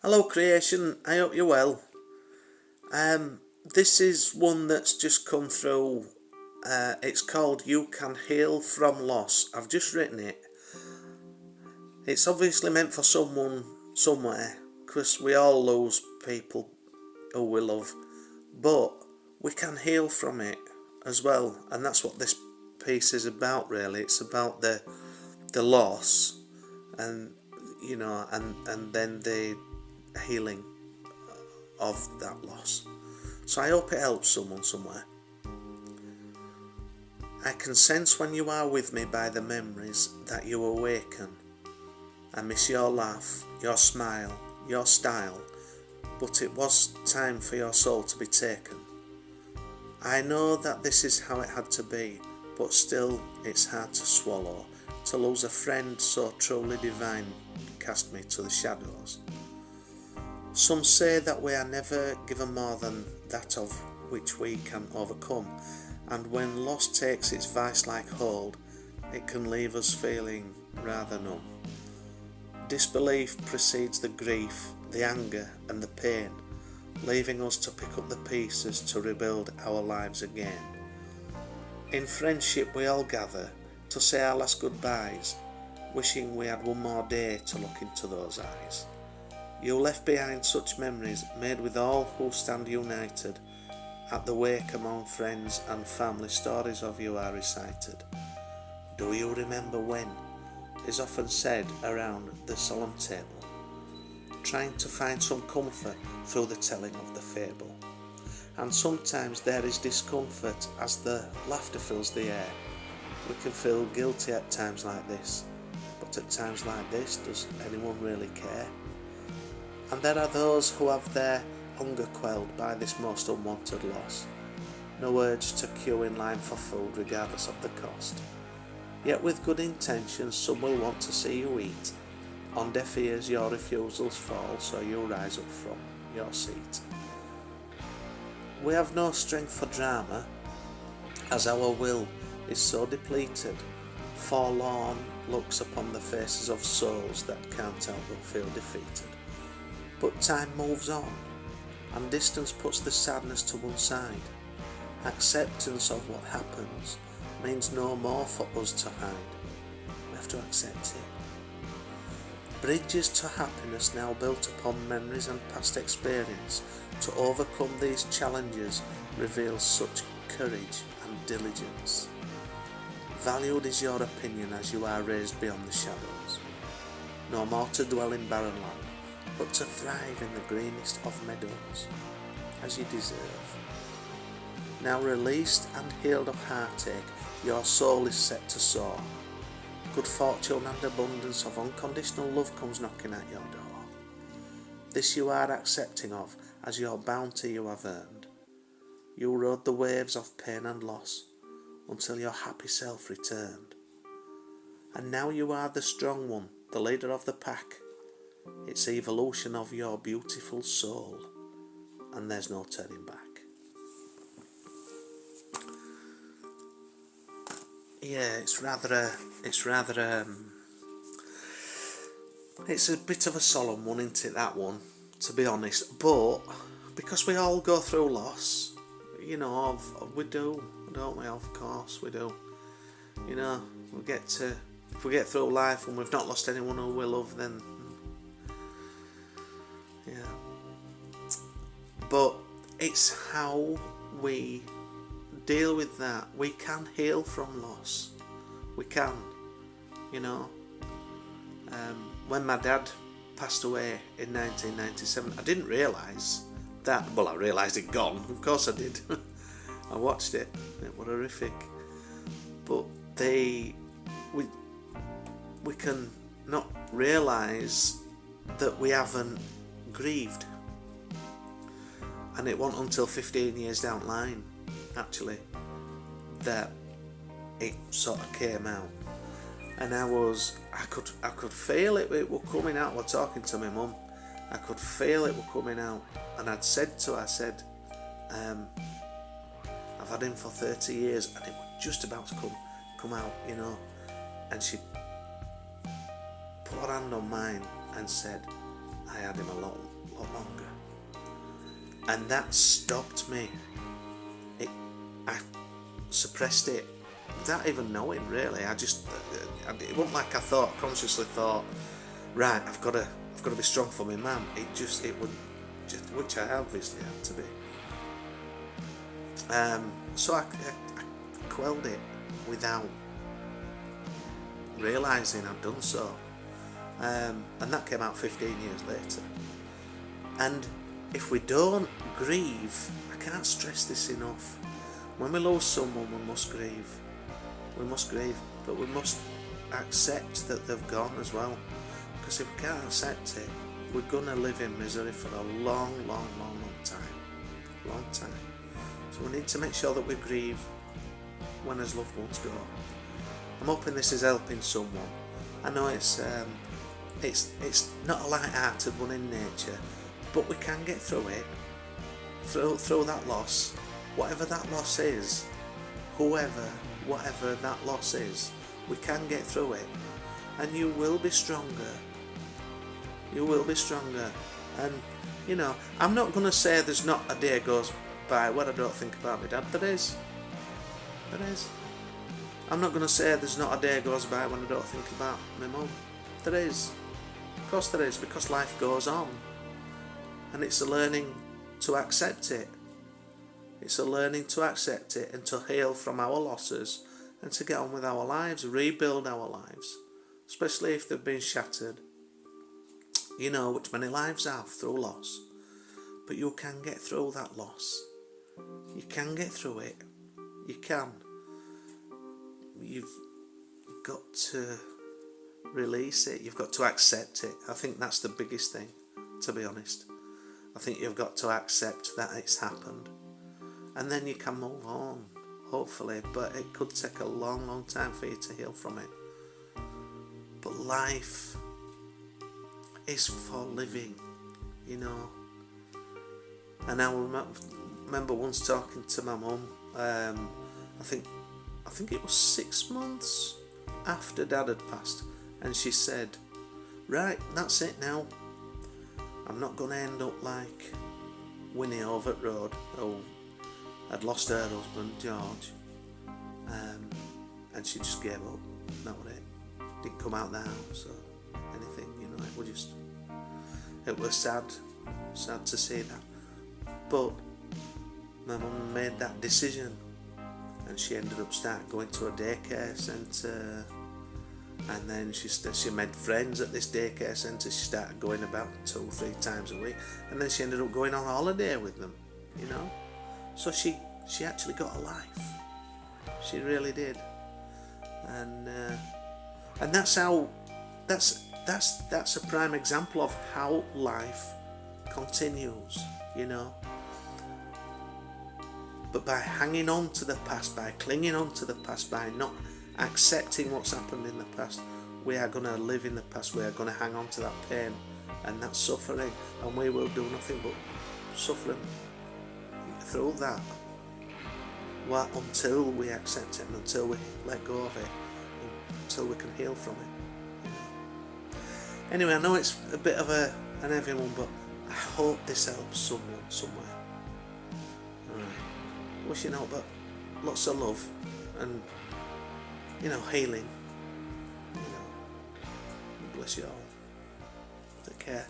Hello creation, I hope you're well. This is one that's just come through. It's called You Can Heal From Loss. I've just written it. It's obviously meant for someone somewhere, because we all lose people who we love, but we can heal from it as well, and that's what this piece is about really. It's about the loss, and and then the healing of that loss. So I hope it helps someone somewhere. I can sense when you are with me by the memories that you awaken. I miss your laugh, your smile, your style, but it was time for your soul to be taken. I know that this is how it had to be, but still it's hard to swallow, to lose a friend so truly divine cast me to the shadows. Some say that we are never given more than that of which we can overcome, and when loss takes its vice-like hold, it can leave us feeling rather numb. Disbelief precedes the grief, the anger and the pain, leaving us to pick up the pieces to rebuild our lives again. In friendship we all gather to say our last goodbyes, wishing we had one more day to look into those eyes. You left behind such memories made with all who stand united. At the wake among friends and family stories of you are recited. Do you remember when? Is often said around the solemn table, trying to find some comfort through the telling of the fable. And sometimes there is discomfort as the laughter fills the air. We can feel guilty at times like this, but at times like this, does anyone really care? And there are those who have their hunger quelled by this most unwanted loss. No urge to queue in line for food regardless of the cost. Yet with good intentions some will want to see you eat. On deaf ears your refusals fall, so you rise up from your seat. We have no strength for drama, as our will is so depleted. Forlorn looks upon the faces of souls that can't help but feel defeated. But time moves on, and distance puts the sadness to one side. Acceptance of what happens means no more for us to hide. We have to accept it. Bridges to happiness now built upon memories and past experience to overcome these challenges reveals such courage and diligence. Valued is your opinion as you are raised beyond the shadows. No more to dwell in barren land, but to thrive in the greenest of meadows, as you deserve. Now released and healed of heartache, your soul is set to soar. Good fortune and abundance of unconditional love comes knocking at your door. This you are accepting of as your bounty you have earned. You rode the waves of pain and loss until your happy self returned. And now you are the strong one, the leader of the pack. It's evolution of your beautiful soul, and there's no turning back. Yeah, it's a bit of a solemn one, isn't it, that one, to be honest, but because we all go through loss, we do, don't we? Of course we do. If we get through life and we've not lost anyone who we love, then yeah. But it's how we deal with that. We can heal from loss. We can, when my dad passed away in 1997, I didn't realise that. Well, I realised he'd gone. Of course I did. I watched it. It was horrific. But we can not realise that we haven't grieved. And it wasn't until 15 years down the line, actually, that it sort of came out. And I could feel it was coming out. I was talking to my mum. I could feel it was coming out. And I'd said to her, I've had him for 30 years and it was just about to come out, And she put her hand on mine and said, I had him a lot longer, and that stopped me. I suppressed it without even knowing, really. It wasn't like I consciously thought, right, I've got to be strong for my mum. Which I obviously had to be. So I quelled it without realising I'd done so. And that came out 15 years later. And if we don't grieve, I can't stress this enough, when we lose someone we must grieve. But we must accept that they've gone as well, because if we can't accept it, we're gonna live in misery for a long time. So we need to make sure that we grieve when his loved ones go. I'm hoping this is helping someone. I know it's not a light-hearted one in nature, but we can get through it, through that loss, whatever that loss is, whatever that loss is, we can get through it, and you will be stronger. And I'm not going to say there's not a day goes by where I don't think about my dad. There is. I'm not going to say there's not a day goes by when I don't think about my mum. There is. Of course there is, because life goes on. And it's a learning to accept it. It's a learning to accept it and to heal from our losses and to get on with our lives, rebuild our lives, especially if they've been shattered. Which many lives have through loss. But you can get through that loss. You can get through it. You can. You've got to release it. You've got to accept it. I think that's the biggest thing, to be honest. I think you've got to accept that it's happened. And then you can move on, hopefully. But it could take a long time for you to heal from it. But life is for living, And I remember once talking to my mum. I think it was 6 months after Dad had passed, and she said, "Right, that's it now. I'm not going to end up like Winnie over at Road, who had lost her husband George, and she just gave up. That was it. Didn't come out the house or anything. It was sad to see that. But my mum made that decision, and she ended up going to a daycare centre, and then she made friends at this daycare centre. She started going about 2 or 3 times a week, and then she ended up going on holiday with them, So she actually got a life. She really did, and that's how that's a prime example of how life continues, But by hanging on to the past, by clinging on to the past, by not accepting what's happened in the past, we are going to live in the past. We are going to hang on to that pain and that suffering, and we will do nothing but suffering through that. Well, until we accept it and until we let go of it, until we can heal from it. Anyway, I know it's a bit of an heavy one, but I hope this helps someone somewhere. Wishing out, but lots of love and healing. Bless you all. Take care.